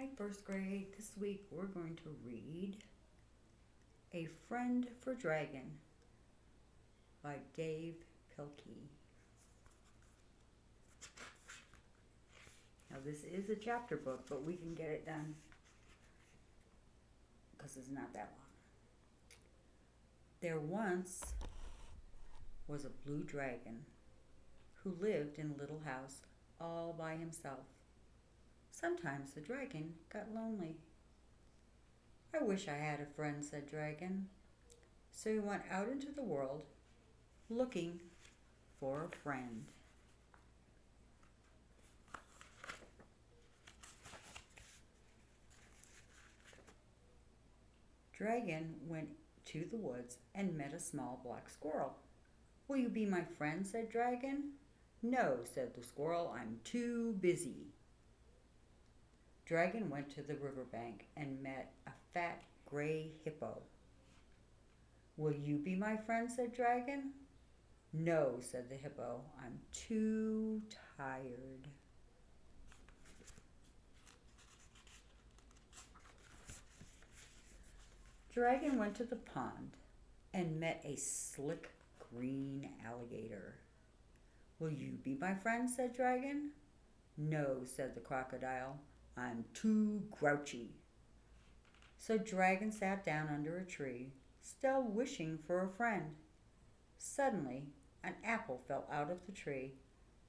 Hi, first grade. This week we're going to read A Friend for Dragon by Dave Pilkey. Now, this is a chapter book, but we can get it done because it's not that long. There once was a blue dragon who lived in a little house all by himself. Sometimes the dragon got lonely. I wish I had a friend, said Dragon. So he went out into the world looking for a friend. Dragon went to the woods and met a small black squirrel. Will you be my friend, said Dragon. No, said the squirrel, I'm too busy. Dragon went to the riverbank and met a fat gray hippo. Will you be my friend, said Dragon. No, said the hippo, I'm too tired. Dragon went to the pond and met a slick green alligator. Will you be my friend, said Dragon. No, said the crocodile, I'm too grouchy. So Dragon sat down under a tree, still wishing for a friend. Suddenly, an apple fell out of the tree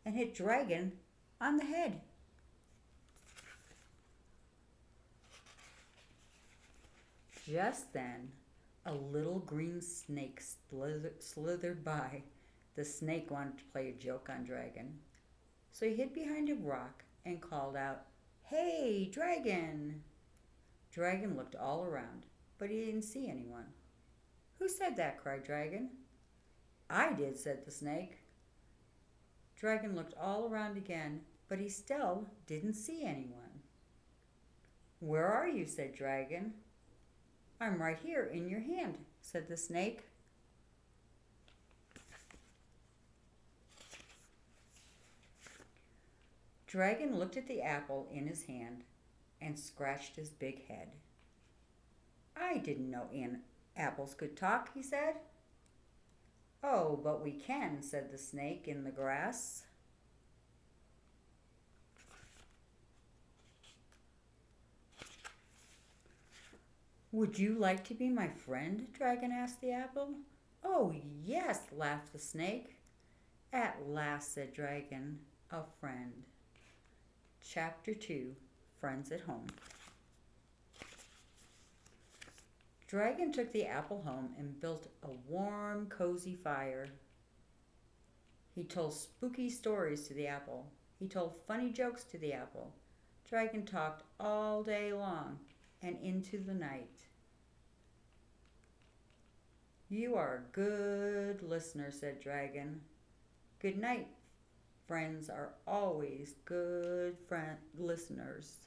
and hit Dragon on the head. Just then, a little green snake slithered by. The snake wanted to play a joke on Dragon, so he hid behind a rock and called out, Hey, Dragon! Dragon looked all around, but he didn't see anyone. Who said that? Cried Dragon. I did, said the snake. Dragon looked all around again, but he still didn't see anyone. Where are you? Said Dragon. I'm right here in your hand, said the snake. Dragon looked at the apple in his hand and scratched his big head. I didn't know apples could talk, he said. Oh, but we can, said the snake in the grass. Would you like to be my friend? Dragon asked the apple. Oh, yes, laughed the snake. At last, said Dragon, a friend. Chapter 2, Friends at Home. Dragon took the apple home and built a warm, cozy fire. He told spooky stories to the apple. He told funny jokes to the apple. Dragon talked all day long and into the night. You are a good listener, said Dragon. Good night. Friends are always good listeners.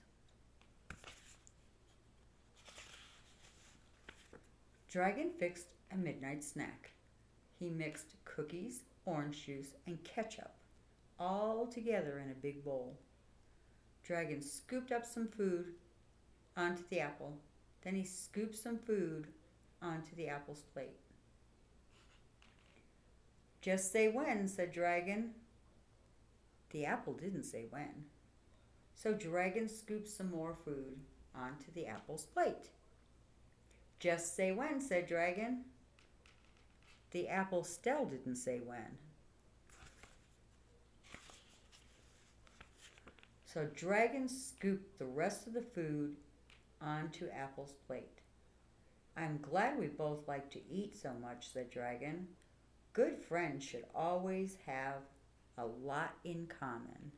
Dragon fixed a midnight snack. He mixed cookies, orange juice, and ketchup all together in a big bowl. Dragon scooped up some food onto the apple. Then he scooped some food onto the apple's plate. Just say when, said Dragon. The apple didn't say when. So Dragon scooped some more food onto the apple's plate. Just say when, said Dragon. The apple still didn't say when. So Dragon scooped the rest of the food onto Apple's plate. I'm glad we both like to eat so much, said Dragon. Good friends should always have a lot in common.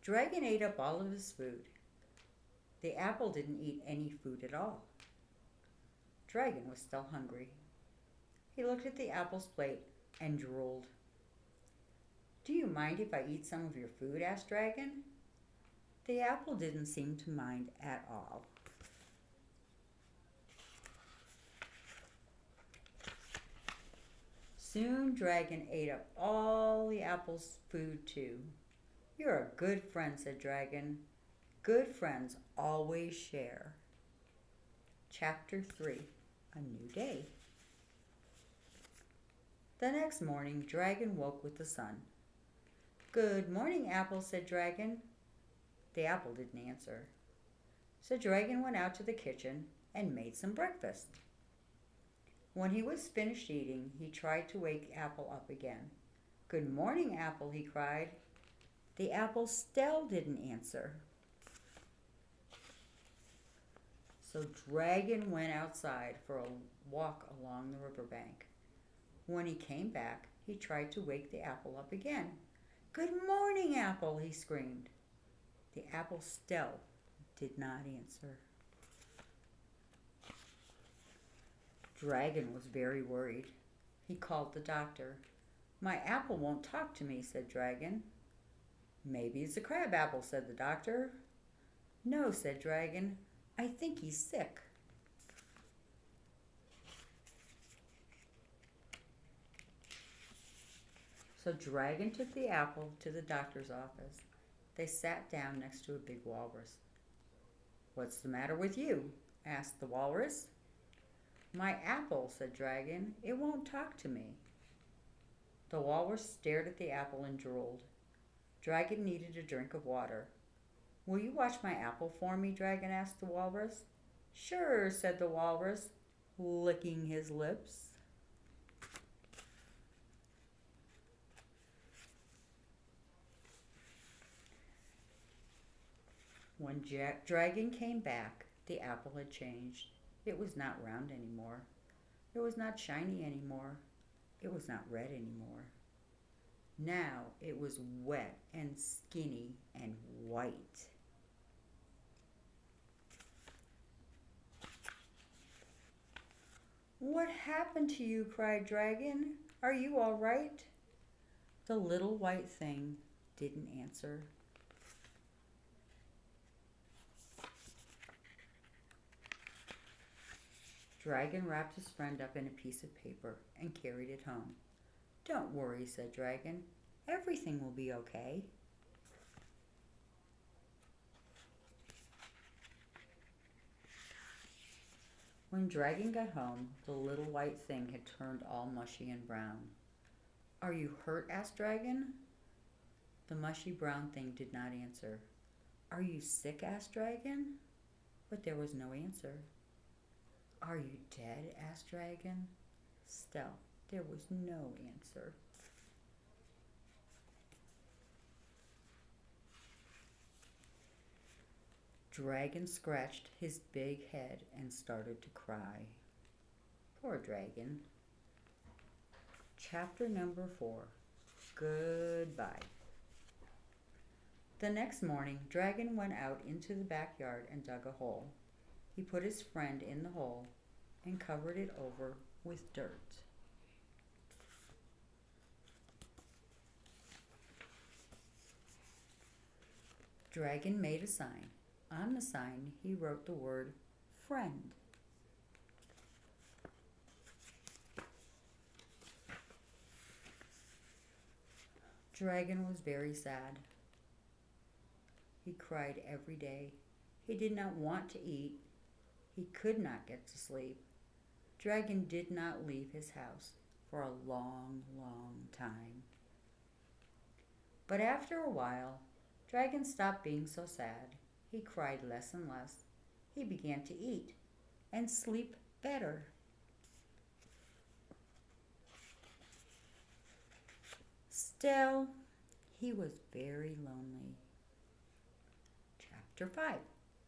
Dragon ate up all of his food. The apple didn't eat any food at all. Dragon was still hungry. He looked at the apple's plate and drooled. Do you mind if I eat some of your food? Asked Dragon. The apple didn't seem to mind at all. Soon Dragon ate up all the apple's food too. You're a good friend, said Dragon. Good friends always share. Chapter 3, A New Day. The next morning, Dragon woke with the sun. Good morning, Apple, said Dragon. The apple didn't answer. So Dragon went out to the kitchen and made some breakfast. When he was finished eating, he tried to wake Apple up again. Good morning, Apple, he cried. The apple still didn't answer. So Dragon went outside for a walk along the riverbank. When he came back, he tried to wake the apple up again. Good morning, Apple, he screamed. The apple still did not answer. Dragon was very worried. He called the doctor. My apple won't talk to me, said Dragon. Maybe it's a crab apple, said the doctor. No, said Dragon. I think he's sick. So Dragon took the apple to the doctor's office. They sat down next to a big walrus. What's the matter with you? Asked the walrus. My apple, said Dragon. It won't talk to me. The walrus stared at the apple and drooled. Dragon needed a drink of water. Will you watch my apple for me? Dragon asked the walrus. Sure, said the walrus, licking his lips. When Dragon came back, the apple had changed. It was not round anymore. It was not shiny anymore. It was not red anymore. Now it was wet and skinny and white. What happened to you? Cried Dragon. Are you all right? The little white thing didn't answer. Dragon wrapped his friend up in a piece of paper and carried it home. Don't worry, said Dragon. Everything will be okay. When Dragon got home, the little white thing had turned all mushy and brown. Are you hurt? Asked Dragon. The mushy brown thing did not answer. Are you sick? Asked Dragon. But there was no answer. Are you dead? Asked Dragon. Still, there was no answer. Dragon scratched his big head and started to cry. Poor Dragon. Chapter number 4. Goodbye. The next morning, Dragon went out into the backyard and dug a hole. He put his friend in the hole and covered it over with dirt. Dragon made a sign. On the sign, he wrote the word friend. Dragon was very sad. He cried every day. He did not want to eat. He could not get to sleep. Dragon did not leave his house for a long, long time. But after a while, Dragon stopped being so sad. He cried less and less. He began to eat and sleep better. Still, he was very lonely. Chapter 5.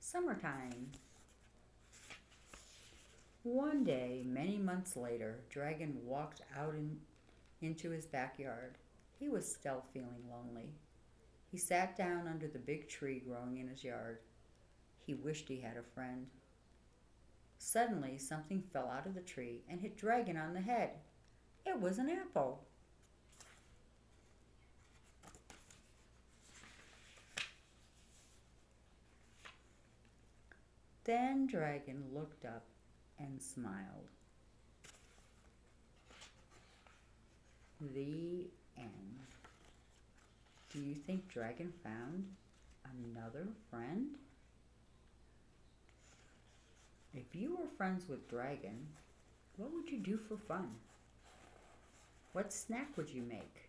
Summertime. One day, many months later, Dragon walked out into his backyard. He was still feeling lonely. He sat down under the big tree growing in his yard. He wished he had a friend. Suddenly, something fell out of the tree and hit Dragon on the head. It was an apple. Then Dragon looked up and smiled. The end. Do you think Dragon found another friend? If you were friends with Dragon, what would you do for fun? What snack would you make?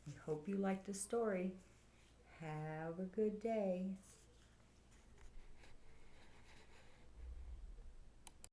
We hope you liked the story. Have a good day.